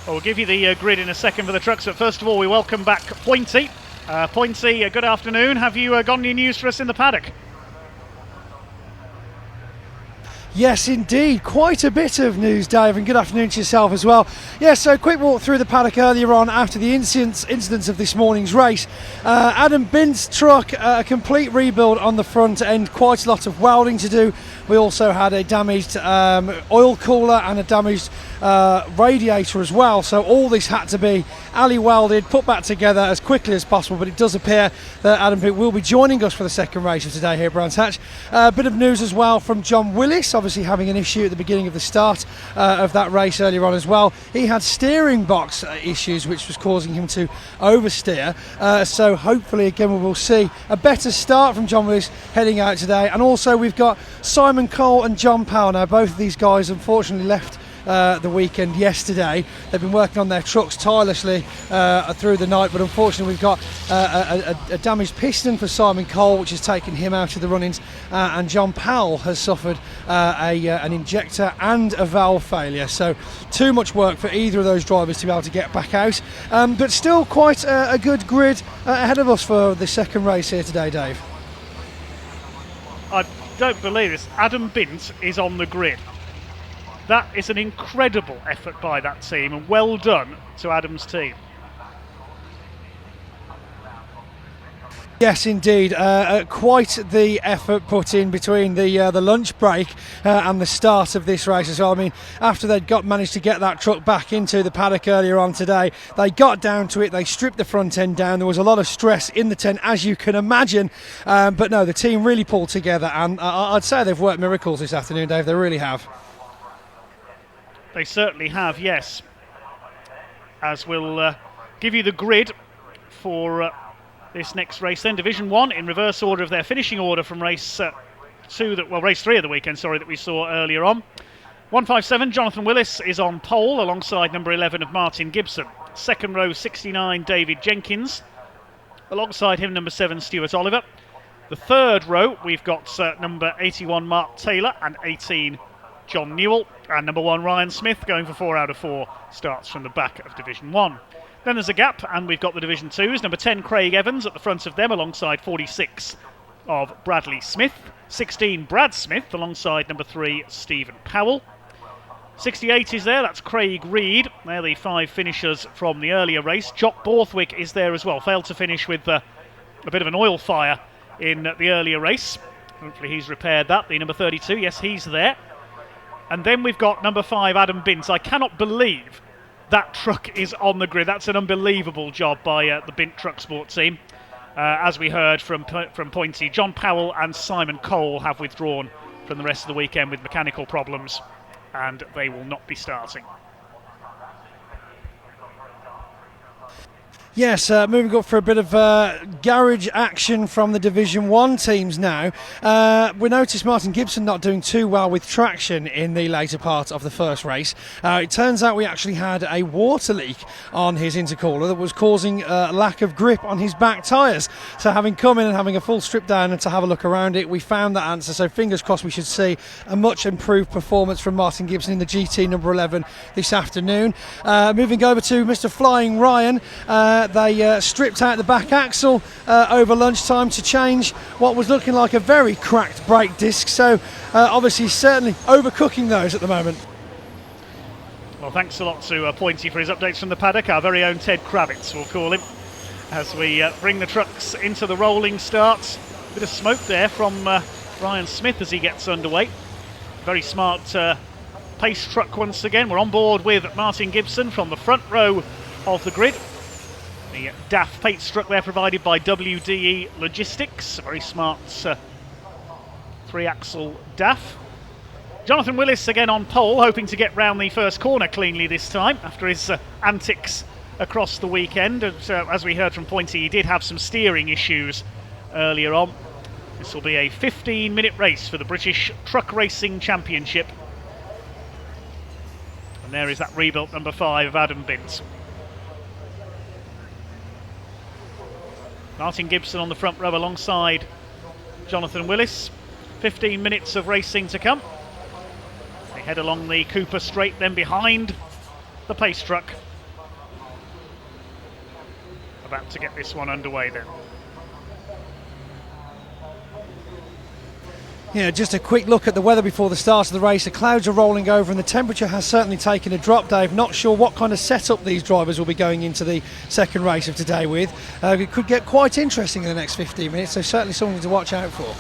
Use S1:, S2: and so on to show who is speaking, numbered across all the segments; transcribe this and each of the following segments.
S1: Well, we'll give you the grid in a second for the trucks, but first of all, we welcome back Pointy. Pointy, good afternoon. Have you got any news for us in the paddock?
S2: Yes, indeed. Quite a bit of news, Dave, and good afternoon to yourself as well. Yeah, so quick walk through the paddock earlier on after the incidents of this morning's race. Adam Bint's truck, a complete rebuild on the front end, quite a lot of welding to do. We also had a damaged oil cooler and a damaged radiator as well, so all this had to be alley welded, put back together as quickly as possible, but it does appear that Adam Bint will be joining us for the second race of today here at Brands Hatch. A bit of news as well from John Willis, obviously having an issue at the beginning of the start of that race earlier on as well. He had steering box issues which was causing him to oversteer, so hopefully again we will see a better start from John Willis heading out today. And also we've got Simon Cole and John Powell. Now both of these guys unfortunately left the weekend yesterday. They've been working on their trucks tirelessly through the night, but unfortunately we've got a damaged piston for Simon Cole, which has taken him out of the run-ins, and John Powell has suffered an injector and a valve failure, so too much work for either of those drivers to be able to get back out, but still quite a good grid ahead of us for the second race here today, Dave.
S1: I don't believe this. Adam Bint is on the grid. That is an incredible effort by that team, and well done to Adam's team.
S2: Yes, indeed. Quite the effort put in between the lunch break and the start of this race as well. I mean, after they'd managed to get that truck back into the paddock earlier on today, they got down to it, they stripped the front end down. There was a lot of stress in the tent, as you can imagine. But no, the team really pulled together, and I'd say they've worked miracles this afternoon, Dave. They really have.
S1: They certainly have, yes. As we'll give you the grid for this next race then. Division 1 in reverse order of their finishing order from race 3 of the weekend, that we saw earlier on. 157, Jonathan Willis is on pole alongside number 11 of Martin Gibson. Second row, 69, David Jenkins. Alongside him, number 7, Stuart Oliver. The third row, we've got number 81, Mark Taylor, and 18, John Newell, and number 1 Ryan Smith going for 4 out of 4 starts from the back of Division 1. Then there's a gap, and we've got the Division 2s. Number 10 Craig Evans at the front of them alongside 46 of Bradley Smith. 16 Brad Smith alongside number 3 Stephen Powell. 68 is there, that's Craig Reed. They're the 5 finishers from the earlier race. Jock Borthwick is there as well, failed to finish with a bit of an oil fire in the earlier race. Hopefully he's repaired that. The number 32, yes, he's there. And then we've got number 5, Adam Bint. I cannot believe that truck is on the grid. That's an unbelievable job by the Bint Truck Sport team. As we heard from Pointy, John Powell and Simon Cole have withdrawn from the rest of the weekend with mechanical problems, and they will not be starting.
S2: Yes, moving up for a bit of garage action from the Division 1 teams now. We noticed Martin Gibson not doing too well with traction in the later part of the first race. It turns out we actually had a water leak on his intercooler that was causing lack of grip on his back tyres. So having come in and having a full strip down and to have a look around it, we found that answer. So fingers crossed we should see a much improved performance from Martin Gibson in the GT number 11 this afternoon. Moving over to Mr. Flying Ryan. They stripped out the back axle over lunchtime to change what was looking like a very cracked brake disc, so obviously certainly overcooking those at the moment.
S1: Well, thanks a lot to Pointy for his updates from the paddock. Our very own Ted Kravitz, we'll call him, as we bring the trucks into the rolling start. Bit of smoke there from Ryan Smith as he gets underway. Very smart pace truck once again. We're on board with Martin Gibson from the front row of the grid. The DAF pace truck there provided by WDE Logistics, a very smart 3-axle DAF. Jonathan Willis again on pole, hoping to get round the first corner cleanly this time after his antics across the weekend. As we heard from Pointy, he did have some steering issues earlier on. This will be a 15-minute race for the British Truck Racing Championship. And there is that rebuilt number 5 of Adam Bint. Martin Gibson on the front row alongside Jonathan Willis. 15 minutes of racing to come. They head along the Cooper Straight, then behind the pace truck that to get this one underway then.
S2: Yeah, just a quick look at the weather before the start of the race. The clouds are rolling over and the temperature has certainly taken a drop, Dave. Not sure what kind of setup these drivers will be going into the second race of today with. It could get quite interesting in the next 15 minutes, so certainly something to watch out for.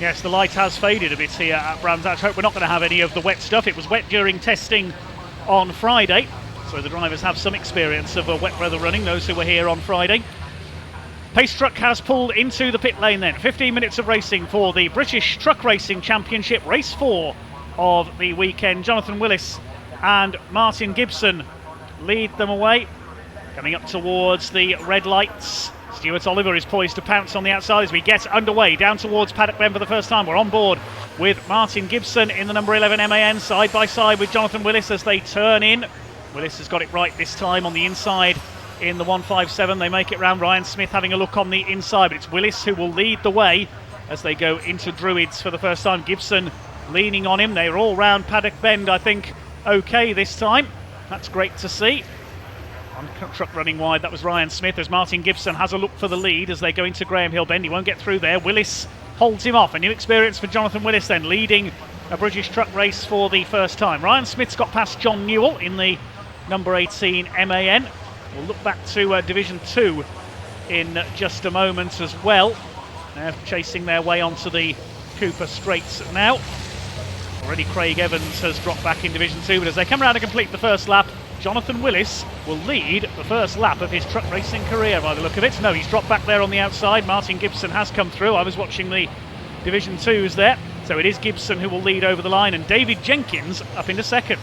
S1: Yes, the light has faded a bit here at Brands Hatch. Hope we're not going to have any of the wet stuff. It was wet during testing on Friday, so the drivers have some experience of wet weather running, those who were here on Friday. Pace truck has pulled into the pit lane then. 15 minutes of racing for the British Truck Racing Championship, race 4 of the weekend. Jonathan Willis and Martin Gibson lead them away. Coming up towards the red lights, Stuart Oliver is poised to pounce on the outside as we get underway down towards Paddock then for the first time. We're on board with Martin Gibson in the number 11 MAN, side by side with Jonathan Willis as they turn in. Willis has got it right this time on the inside. In the 157, they make it round. Ryan Smith having a look on the inside, but it's Willis who will lead the way as they go into Druids for the first time. Gibson leaning on him. They're all round Paddock Bend, I think, okay this time. That's great to see. On truck running wide, that was Ryan Smith as Martin Gibson has a look for the lead as they go into Graham Hill Bend. He won't get through there. Willis holds him off. A new experience for Jonathan Willis then, leading a British truck race for the first time. Ryan Smith's got past John Newell in the number 18 MAN. We'll look back to Division 2 in just a moment as well. They're chasing their way onto the Cooper Straights now. Already Craig Evans has dropped back in Division 2, but as they come around to complete the first lap, Jonathan Willis will lead the first lap of his truck racing career by the look of it. No, he's dropped back there on the outside. Martin Gibson has come through. I was watching the Division 2s there. So it is Gibson who will lead over the line and David Jenkins up into second.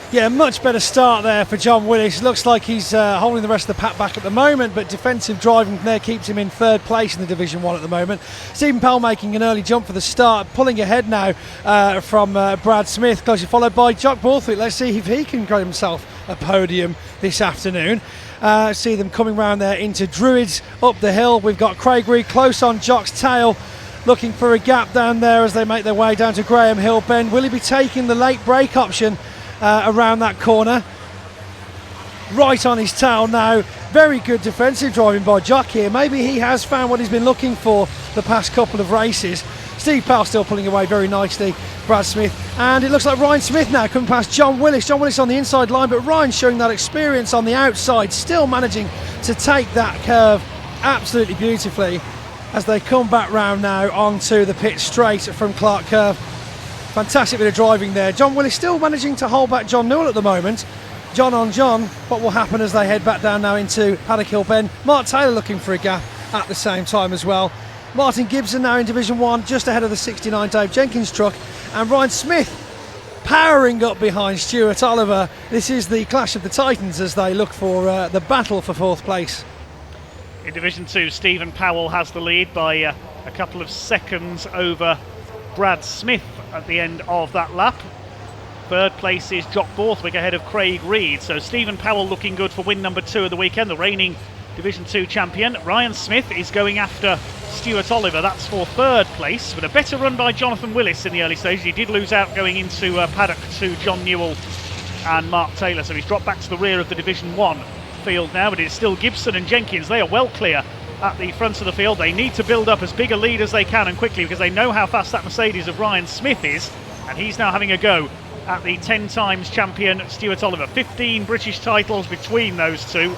S2: Yeah, much better start there for John Willis. Looks like he's holding the rest of the pack back at the moment, but defensive driving there keeps him in third place in the Division 1 at the moment. Stephen Powell making an early jump for the start, pulling ahead now from Brad Smith, closely followed by Jock Borthwick. Let's see if he can get himself a podium this afternoon. See them coming round there into Druids up the hill. We've got Craig Reed close on Jock's tail, looking for a gap down there as they make their way down to Graham Hill Bend. Will he be taking the late brake option around that corner? Right on his tail now. Very good defensive driving by Jock here. Maybe he has found what he's been looking for the past couple of races. Steve Powell still pulling away very nicely. Brad Smith, and it looks like Ryan Smith now coming past John Willis. John Willis on the inside line, but Ryan showing that experience on the outside, still managing to take that curve absolutely beautifully as they come back round now onto the pit straight from Clark Curve. Fantastic bit of driving there. John Willis still managing to hold back John Newell at the moment. John on John. What will happen as they head back down now into Paddock Hill Bend? Mark Taylor looking for a gap at the same time as well. Martin Gibson now in Division 1, just ahead of the 69 Dave Jenkins truck. And Ryan Smith powering up behind Stuart Oliver. This is the clash of the Titans as they look for the battle for fourth place.
S1: In Division 2, Stephen Powell has the lead by a couple of seconds over Brad Smith at the end of that lap. Third place is Jock Borthwick ahead of Craig Reed. So Stephen Powell looking good for win number 2 of the weekend, the reigning Division 2 champion. Ryan Smith is going after Stuart Oliver. That's for third place, with a better run by Jonathan Willis in the early stages. He did lose out going into Paddock to John Newell and Mark Taylor, so he's dropped back to the rear of the Division 1 field now, but it's still Gibson and Jenkins. They are well clear at the front of the field. They need to build up as big a lead as they can and quickly, because they know how fast that Mercedes of Ryan Smith is, and he's now having a go at the 10 times champion Stuart Oliver. 15 British titles between those two.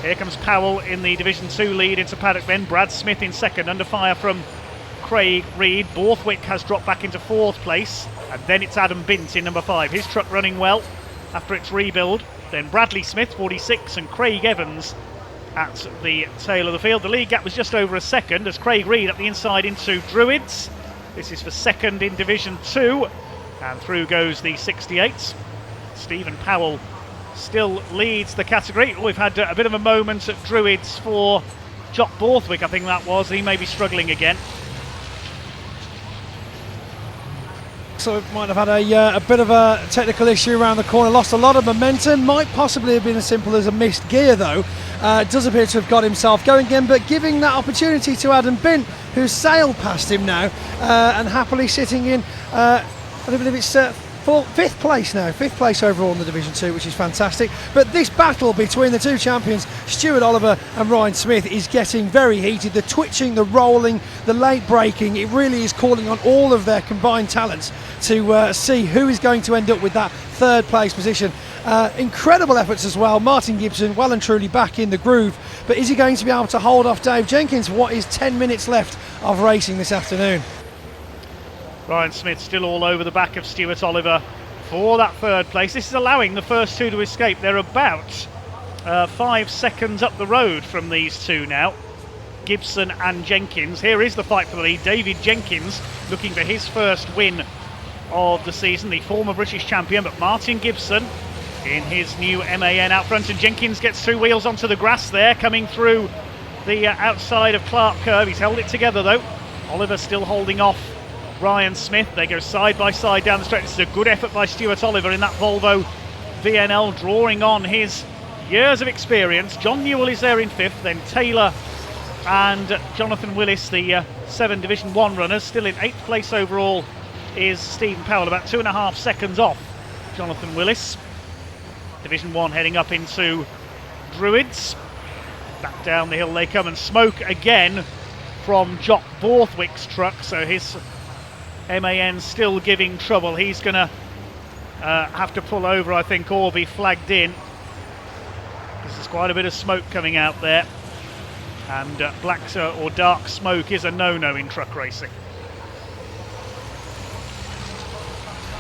S1: Here comes Powell in the Division 2 lead into Paddock then. Brad Smith in second, under fire from Craig Reed. Borthwick has dropped back into fourth place, and then it's Adam Bint in number 5. His truck running well after its rebuild. Then Bradley Smith 46 and Craig Evans at the tail of the field. The lead gap was just over a second as Craig Reed up the inside into Druids. This is for second in Division 2, and through goes the 68. Stephen Powell still leads the category. We've had a bit of a moment at Druids for Jock Borthwick, I think that was. He may be struggling again.
S2: So might have had a bit of a technical issue around the corner, lost a lot of momentum, might possibly have been as simple as a missed gear though. Does appear to have got himself going again, but giving that opportunity to Adam Bint, who's sailed past him now and happily sitting in, I don't believe it's fifth place now, fifth place overall in the Division 2, which is fantastic. But this battle between the two champions, Stuart Oliver and Ryan Smith, is getting very heated. The twitching, the rolling, the late braking, it really is calling on all of their combined talents to see who is going to end up with that third place position. Incredible efforts as well. Martin Gibson well and truly back in the groove, but is he going to be able to hold off Dave Jenkins for what is 10 minutes left of racing this afternoon?
S1: Ryan Smith still all over the back of Stuart Oliver for that third place. This is allowing the first two to escape. They're about 5 seconds up the road from these two now, Gibson and Jenkins. Here is the fight for the lead. David Jenkins looking for his first win of the season, the former British champion, but Martin Gibson in his new MAN out front, and Jenkins gets 2 wheels onto the grass there, coming through the outside of Clark Curve. He's held it together though. Oliver still holding off Ryan Smith. They go side by side down the stretch. This is a good effort by Stuart Oliver in that Volvo VNL, drawing on his years of experience. John Newell is there in 5th, then Taylor and Jonathan Willis, the 7 Division 1 runners. Still in 8th place overall is Stephen Powell, about 2.5 seconds off Jonathan Willis. Division 1 heading up into Druids. Back down the hill they come, and smoke again from Jock Borthwick's truck, so his MAN still giving trouble. He's going to have to pull over, I think, or be flagged in, because there's quite a bit of smoke coming out there, and black or dark smoke is a no-no in truck racing.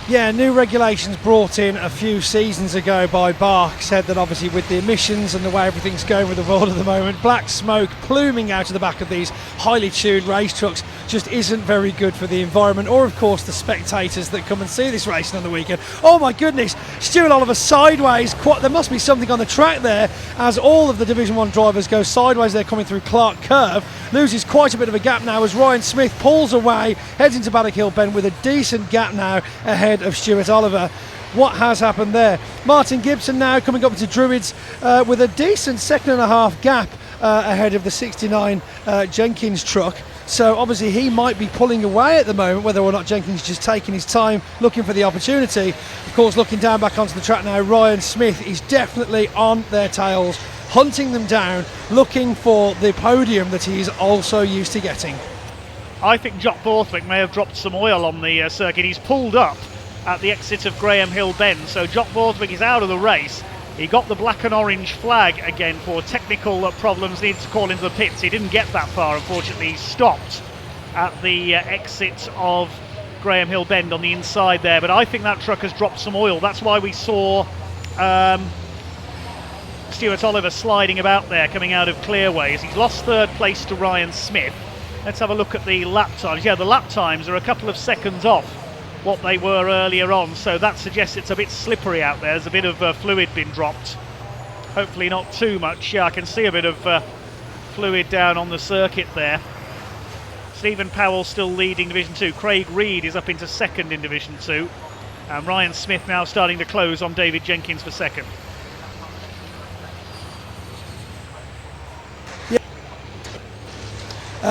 S2: Yeah, new regulations brought in a few seasons ago by Bark said that obviously with the emissions and the way everything's going with the world at the moment, black smoke pluming out of the back of these highly tuned race trucks just isn't very good for the environment, or of course the spectators that come and see this racing on the weekend. Oh my goodness, Stuart Oliver sideways. There must be something on the track there as all of the Division 1 drivers go sideways. They're coming through Clark Curve. Loses quite a bit of a gap now as Ryan Smith pulls away, heads into Paddock Hill Bend with a decent gap now ahead of Stuart Oliver. What has happened there? Martin Gibson now coming up to Druids with a decent 2.5 gap ahead of the 69 Jenkins truck. So obviously he might be pulling away at the moment, whether or not Jenkins is just taking his time looking for the opportunity. Of course, looking down back onto the track now, Ryan Smith is definitely on their tails, hunting them down, looking for the podium that he's also used to getting.
S1: I think Jock Borthwick may have dropped some oil on the circuit. He's pulled up at the exit of Graham Hill Bend, so Jock Borthwick is out of the race. He got the black and orange flag again for technical problems, needed to call into the pits. He didn't get that far, unfortunately. He stopped at the exit of Graham Hill Bend on the inside there, but I think that truck has dropped some oil. That's why we saw Stuart Oliver sliding about there, coming out of Clearways. He's lost third place to Ryan Smith. Let's have a look at the lap times. Yeah, the lap times are a couple of seconds off what they were earlier on, so that suggests it's a bit slippery out there. There's a bit of fluid been dropped. Hopefully not too much. Yeah, I can see a bit of fluid down on the circuit there. Stephen Powell still leading Division 2. Craig Reed is up into 2nd in Division 2. And Ryan Smith now starting to close on David Jenkins for 2nd.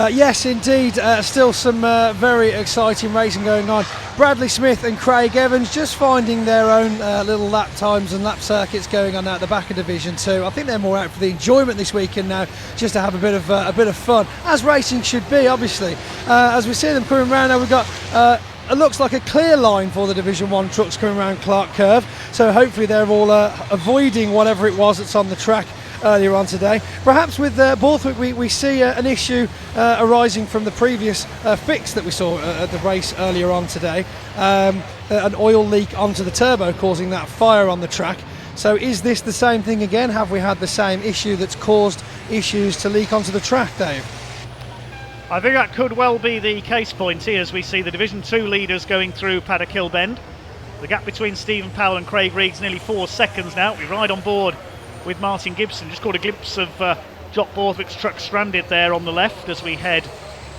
S2: Yes, indeed. Still some very exciting racing going on. Bradley Smith and Craig Evans just finding their own little lap times and lap circuits going on at the back of Division 2. I think they're more out for the enjoyment this weekend now, just to have a bit of fun, as racing should be, obviously. As we see them coming around now, we've got it looks like a clear line for the Division 1 trucks coming around Clark Curve, so hopefully they're all avoiding whatever it was that's on the track earlier on today. Perhaps with Borthwick we see an issue arising from the previous fix that we saw at the race earlier on today, an oil leak onto the turbo causing that fire on the track. So is this the same thing again? Have we had the same issue that's caused issues to leak onto the track, Dave?
S1: I think that could well be the case point here as we see the Division 2 leaders going through Paddock Hill Bend. The gap between Stephen Powell and Craig Reed is nearly 4 seconds now. We ride on board with Martin Gibson. Just caught a glimpse of Jock Borthwick's truck stranded there on the left as we head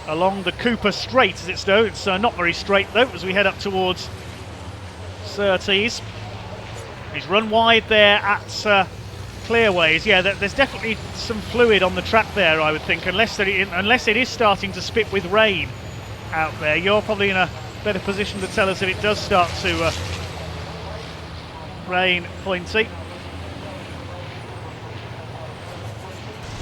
S1: along the Cooper Straight, as it's known. It's not very straight though as we head up towards Surtees. He's run wide there at Clearways. Yeah, there's definitely some fluid on the track there, I would think, unless it is starting to spit with rain out there. You're probably in a better position to tell us if it does start to rain pointy.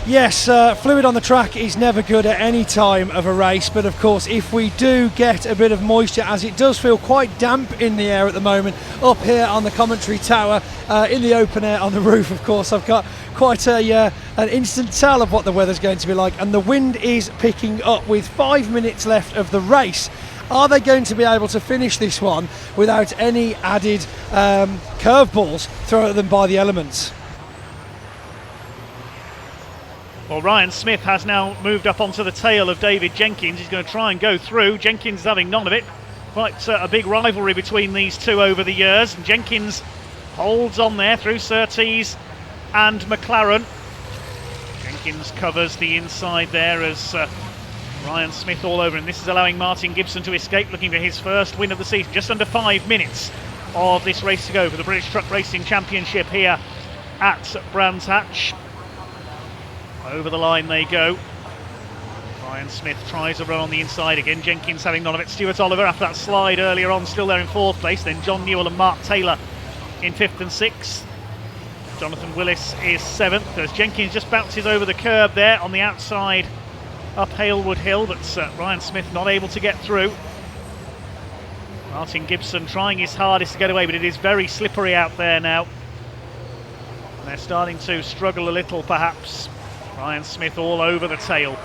S2: Yes, fluid on the track is never good at any time of a race, but of course if we do get a bit of moisture, as it does feel quite damp in the air at the moment, up here on the commentary tower, in the open air on the roof, of course, I've got quite an instant tell of what the weather's going to be like, and the wind is picking up with 5 minutes left of the race. Are they going to be able to finish this one without any added curveballs thrown at them by the elements?
S1: Well, Ryan Smith has now moved up onto the tail of David Jenkins. He's going to try and go through. Jenkins having none of it. Quite a big rivalry between these two over the years. And Jenkins holds on there through Surtees and McLaren. Jenkins covers the inside there as Ryan Smith all over him. This is allowing Martin Gibson to escape, looking for his first win of the season. Just under 5 minutes of this race to go for the British Truck Racing Championship here at Brands Hatch. Over the line they go. Ryan Smith tries a run on the inside again. Jenkins having none of it. Stuart Oliver after that slide earlier on, still there in 4th place. Then John Newell and Mark Taylor in 5th and 6th. Jonathan Willis is 7th as Jenkins just bounces over the curb there on the outside up Halewood Hill, but Ryan Smith not able to get through. Martin Gibson trying his hardest to get away, but it is very slippery out there now. And they're starting to struggle a little perhaps. Ryan Smith all over the tail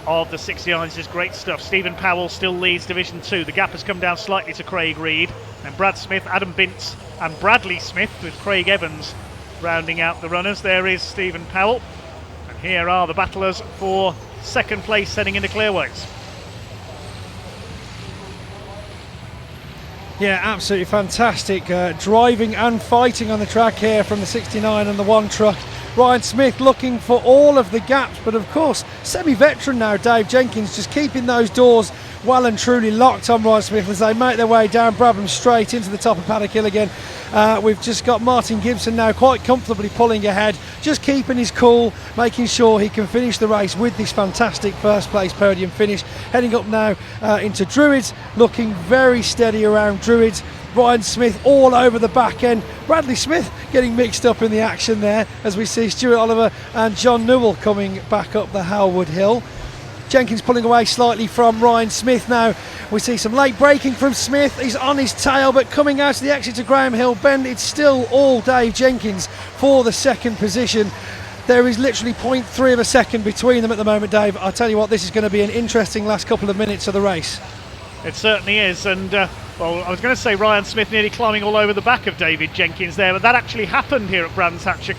S1: of the 69. This is great stuff. Stephen Powell still leads Division 2. The gap has come down slightly to Craig Reed. And Brad Smith, Adam Bintz and Bradley Smith with Craig Evans rounding out the runners. There is Stephen Powell. And here are the battlers for 2nd place heading into Clearways.
S2: Yeah, absolutely fantastic driving and fighting on the track here from the 69 and the 1 truck. Ryan Smith looking for all of the gaps, but of course semi-veteran now Dave Jenkins just keeping those doors well and truly locked on Ryan Smith as they make their way down Brabham straight into the top of Paddock Hill again. We've just got Martin Gibson now quite comfortably pulling ahead, just keeping his cool, making sure he can finish the race with this fantastic 1st place podium finish. Heading up now into Druids, looking very steady around Druids. Ryan Smith all over the back end. Bradley Smith getting mixed up in the action there as we see Stuart Oliver and John Newell coming back up the Halewood Hill. Jenkins pulling away slightly from Ryan Smith now. We see some late braking from Smith. He's on his tail, but coming out of the exit to Graham Hill Bend, it's still all Dave Jenkins for the 2nd position. There is literally 0.3 of a second between them at the moment, Dave. I'll tell you what, this is going to be an interesting last couple of minutes of the race.
S1: It certainly is, and well, I was going to say Ryan Smith nearly climbing all over the back of David Jenkins there, but that actually happened here at Brands Hatch a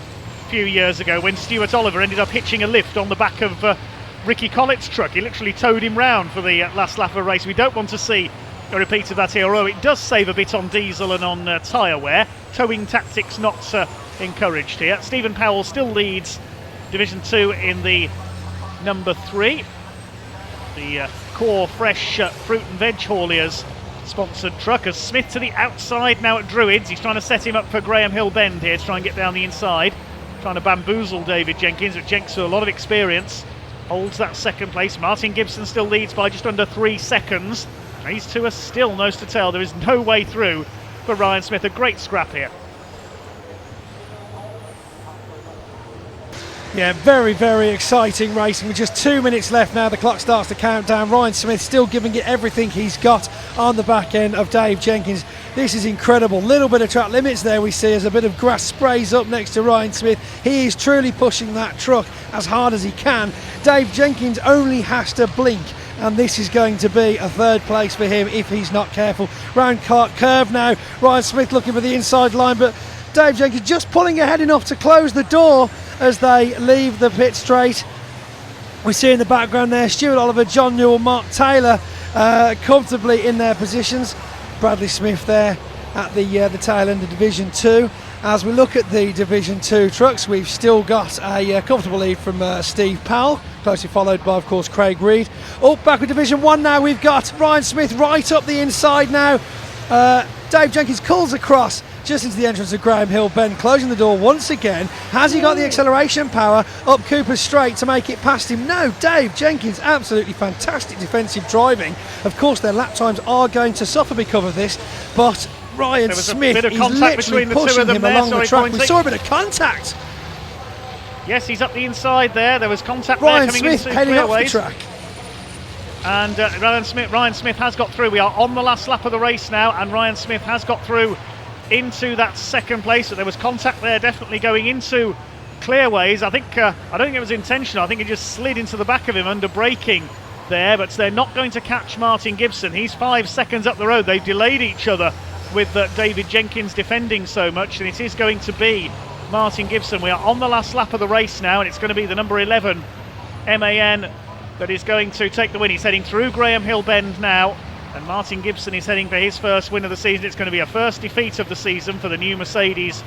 S1: few years ago when Stuart Oliver ended up hitching a lift on the back of Ricky Collett's truck. He literally towed him round for the last lap of a race. We don't want to see a repeat of that here, although it does save a bit on diesel and on tyre wear. Towing tactics not encouraged here. Stephen Powell still leads Division 2 in the number 3. The Core Fresh Fruit and Veg Hauliers sponsored truck as Smith to the outside now at Druids. He's trying to set him up for Graham Hill Bend here to try and get down the inside. Trying to bamboozle David Jenkins, but Jenks with a lot of experience holds that 2nd place. Martin Gibson still leads by just under 3 seconds. These two are still nose to tail. There is no way through for Ryan Smith. A great scrap here.
S2: Yeah, very, very exciting racing with just 2 minutes left now. The clock starts to count down. Ryan Smith still giving it everything he's got on the back end of Dave Jenkins. This is incredible. Little bit of track limits there we see as a bit of grass sprays up next to Ryan Smith. He is truly pushing that truck as hard as he can. Dave Jenkins only has to blink and this is going to be a 3rd place for him if he's not careful. Round curve now. Ryan Smith looking for the inside line, but Dave Jenkins just pulling ahead enough to close the door as they leave the pit straight. We see in the background there Stuart Oliver, John Newell, Mark Taylor comfortably in their positions. Bradley Smith there at the tail end of Division 2. As we look at the Division 2 trucks, we've still got a comfortable lead from Steve Powell, closely followed by, of course, Craig Reed. Up back with Division 1 now, we've got Ryan Smith right up the inside now. Dave Jenkins calls across just into the entrance of Graham Hill Bend, closing the door once again. Has he got the acceleration power up Cooper Straight to make it past him? No, Dave Jenkins, absolutely fantastic defensive driving. Of course, their lap times are going to suffer because of this, but Ryan
S1: There was
S2: Smith,
S1: a bit of
S2: he's
S1: contact
S2: literally
S1: between the two
S2: pushing
S1: of them
S2: him
S1: there.
S2: along the
S1: Sorry,
S2: track. We
S1: Pointy.
S2: saw a bit of contact.
S1: Yes, he's up the inside there. There was contact
S2: Ryan
S1: there coming
S2: Smith
S1: into
S2: heading off the
S1: clearways.
S2: track.
S1: And Ryan Smith has got through. We are on the last lap of the race now, and Ryan Smith has got through into that second place. So there was contact there, definitely going into clearways. I don't think it was intentional. I think it just slid into the back of him under braking there. But they're not going to catch Martin Gibson. He's 5 seconds up the road. They've delayed each other with David Jenkins defending so much, and it is going to be Martin Gibson. We are on the last lap of the race now, and it's going to be the number 11 MAN that is going to take the win. He's heading through Graham Hill Bend now, and Martin Gibson is heading for his first win of the season. It's going to be a first defeat of the season for the new Mercedes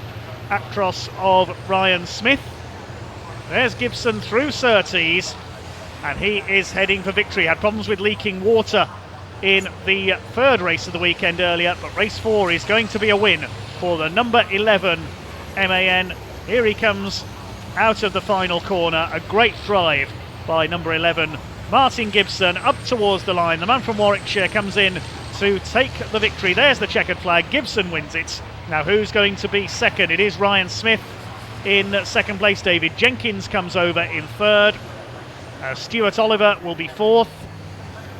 S1: Actros of Ryan Smith. There's Gibson through Surtees, and he is heading for victory. Had problems with leaking water in the third race of the weekend earlier, but race 4 is going to be a win for the number 11 MAN. Here he comes out of the final corner. A great drive by number 11 Martin Gibson up towards the line. The man from Warwickshire comes in to take the victory. There's the checkered flag. Gibson wins it. Now who's going to be second? It is Ryan Smith in second place. David Jenkins comes over in third. Stuart Oliver will be fourth.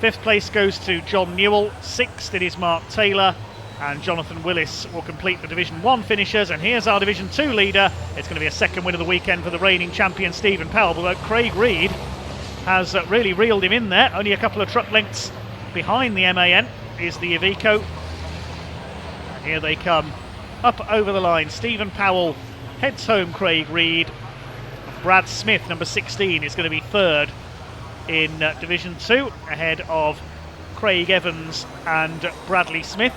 S1: Fifth place goes to John Newell. Sixth it is Mark Taylor, and Jonathan Willis will complete the Division 1 finishers. And here's our Division 2 leader. It's going to be a second win of the weekend for the reigning champion Stephen Powell, although Craig Reed has really reeled him in there. Only a couple of truck lengths behind the MAN is the Iveco. And here they come up over the line. Stephen Powell heads home Craig Reed. Brad Smith, number 16, is going to be third in Division 2, ahead of Craig Evans and Bradley Smith.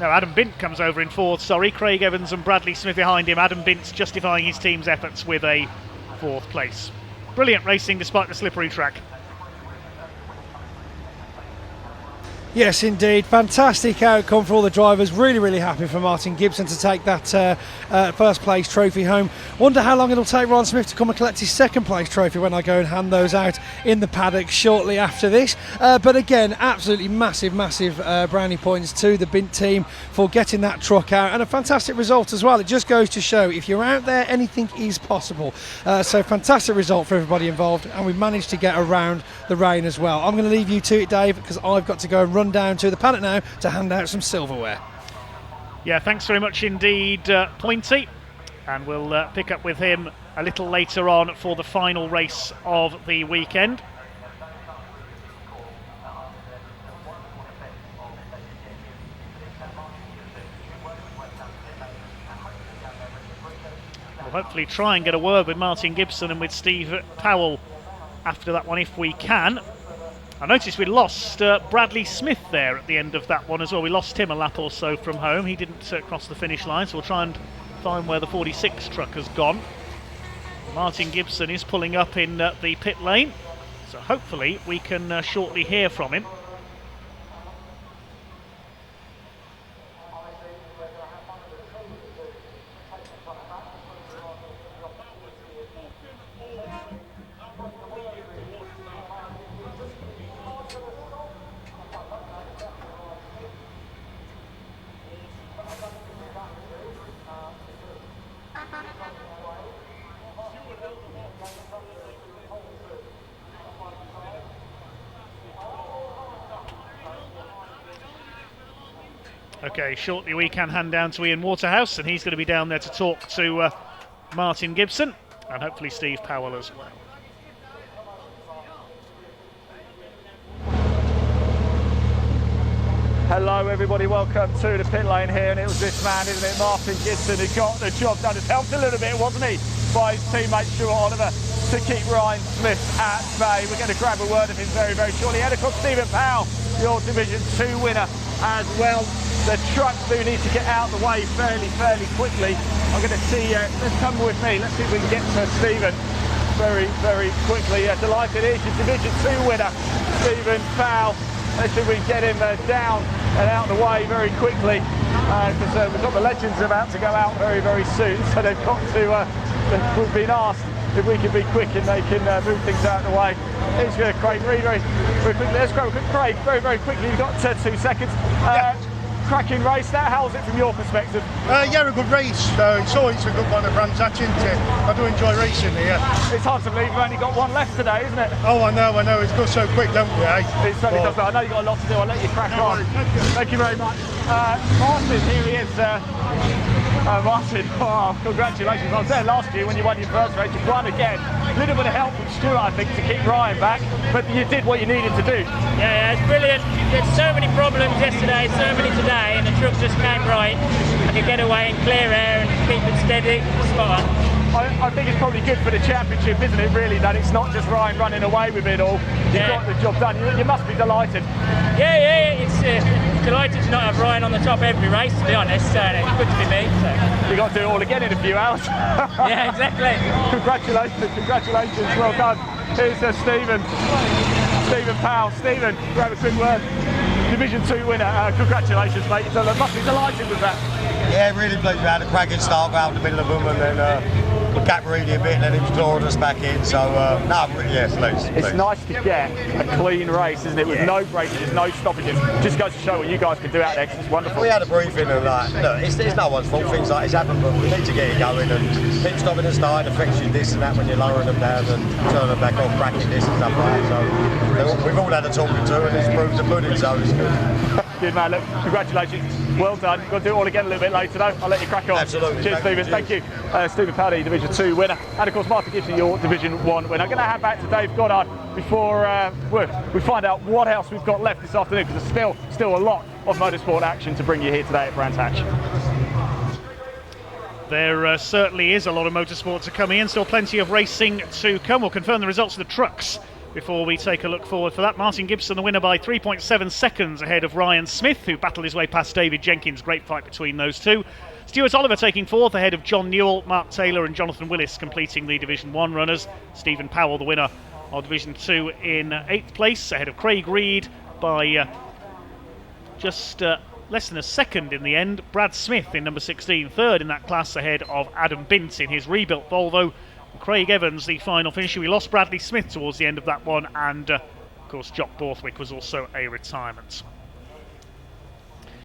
S1: No, Adam Bint comes over in fourth, sorry. Craig Evans and Bradley Smith behind him. Adam Bint's justifying his team's efforts with a fourth place. Brilliant racing despite the slippery track.
S2: Yes, indeed. Fantastic outcome for all the drivers. Really, really happy for Martin Gibson to take that first place trophy home. Wonder how long it'll take Ryan Smith to come and collect his second place trophy when I go and hand those out in the paddock shortly after this. But again, absolutely massive brownie points to the Bint team for getting that truck out, and a fantastic result as well. It just goes to show if you're out there, anything is possible. So fantastic result for everybody involved, and we've managed to get around the rain as well. I'm going to leave you to it, Dave, because I've got to go and run down to the paddock now to hand out some silverware.
S1: Yeah, thanks very much indeed, Pointy, and we'll pick up with him a little later on for the final race of the weekend. We'll hopefully try and get a word with Martin Gibson and with Steve Powell after that one if we can. I noticed we lost Bradley Smith there at the end of that one as well. We lost him a lap or so from home. He didn't cross the finish line, so we'll try and find where the 46 truck has gone. Martin Gibson is pulling up in the pit lane, so hopefully we can shortly hear from him. Okay, shortly we can hand down to Ian Waterhouse, and he's going to be down there to talk to Martin Gibson and hopefully Steve Powell as well.
S3: Hello everybody, welcome to the pit lane here, and it was this man, isn't it, Martin Gibson, who got the job done. It's helped a little bit, wasn't he, by his teammate Stuart Oliver to keep Ryan Smith at bay. We're going to grab a word of him very, very shortly. And of course, Stephen Powell, your Division 2 winner as well. The trucks do need to get out of the way fairly quickly. I'm going to see, let's come with me, let's see if we can get to Stephen very, very quickly. Delighted, here's your Division 2 winner, Stephen Powell. Let's see if we can get him down and out of the way very quickly, because we've got the legends about to go out very, very soon, so they've got to, we've been asked if we can be quick and they can move things out of the way. It's Craig very, very quickly. Let's go, Craig, very, very quickly. You've got 2 seconds. cracking race that. How's it from your perspective?
S4: Yeah, a good race. It's always a good one at Brands Hatch Indy. I do enjoy racing here.
S3: It's hard to believe you've only got one left today, isn't it?
S4: Oh, I know. It goes so quick, don't we? Eh?
S3: It certainly does. I know you've got a lot to do. I'll let you crack on. Thank you very much. Martin, here he is. Martin, oh, congratulations. I was there last year when you won your first race. You won again. A little bit of help from Stuart, I think, to keep Ryan back, but you did what you needed to do.
S5: Yeah, it's brilliant. There's so many problems yesterday, so many today, and the truck just came right. I could get away in clear air and keep it steady. Spot on.
S3: I think it's probably good for the championship, isn't it, really, that it's not just Ryan running away with it all. You got the job done. You must be delighted.
S5: Yeah, it's delighted to not have Ryan on the top every race, to be honest. It's good to be me. So.
S3: You've got to do it all again in a few hours.
S5: Yeah, exactly.
S3: Congratulations, well done. Here's Stephen Powell. Stephen, grab a quick word. Division 2 winner, congratulations, mate. So they must be delighted with that.
S6: Yeah, really pleased. We had a cracking start, got out in the middle of them, and then we kept reading a bit, and then he was clawing us back in. So, pleased.
S3: It's nice to get a clean race, isn't it? With no breakages, no stoppages. Just goes to show what you guys can do out there, 'cause it's wonderful.
S6: We had a briefing and look, it's no one's fault. Things like this happen, but we need to get it going and keep stopping and starting, affects you this and that when you're lowering them down and turning them back off, cracking this and stuff like that. So we've all had a talking to, and it's proved the pudding, so it's good.
S3: Good man, look, congratulations. Well done. You've got to do it all again a little bit later though. I'll let you crack on.
S6: Absolutely.
S3: Cheers, Stephen. Thank you. Stephen Paddock, Division 2 winner. And of course, Martin Gibson, your Division 1 winner. I'm going to hand back to Dave Goddard before we find out what else we've got left this afternoon, because there's still a lot of motorsport action to bring you here today at Brands Hatch.
S1: There certainly is a lot of motorsport to come in. Still plenty of racing to come. We'll confirm the results of the trucks before we take a look forward for that. Martin Gibson, the winner by 3.7 seconds ahead of Ryan Smith, who battled his way past David Jenkins. Great fight between those two. Stuart Oliver taking fourth ahead of John Newell, Mark Taylor and Jonathan Willis completing the Division 1 runners. Stephen Powell, the winner of Division 2, in 8th place ahead of Craig Reed by just less than a second in the end. Brad Smith in number 16, third in that class ahead of Adam Bint in his rebuilt Volvo. Craig Evans, the final finisher. We lost Bradley Smith towards the end of that one, and of course Jock Borthwick was also a retirement.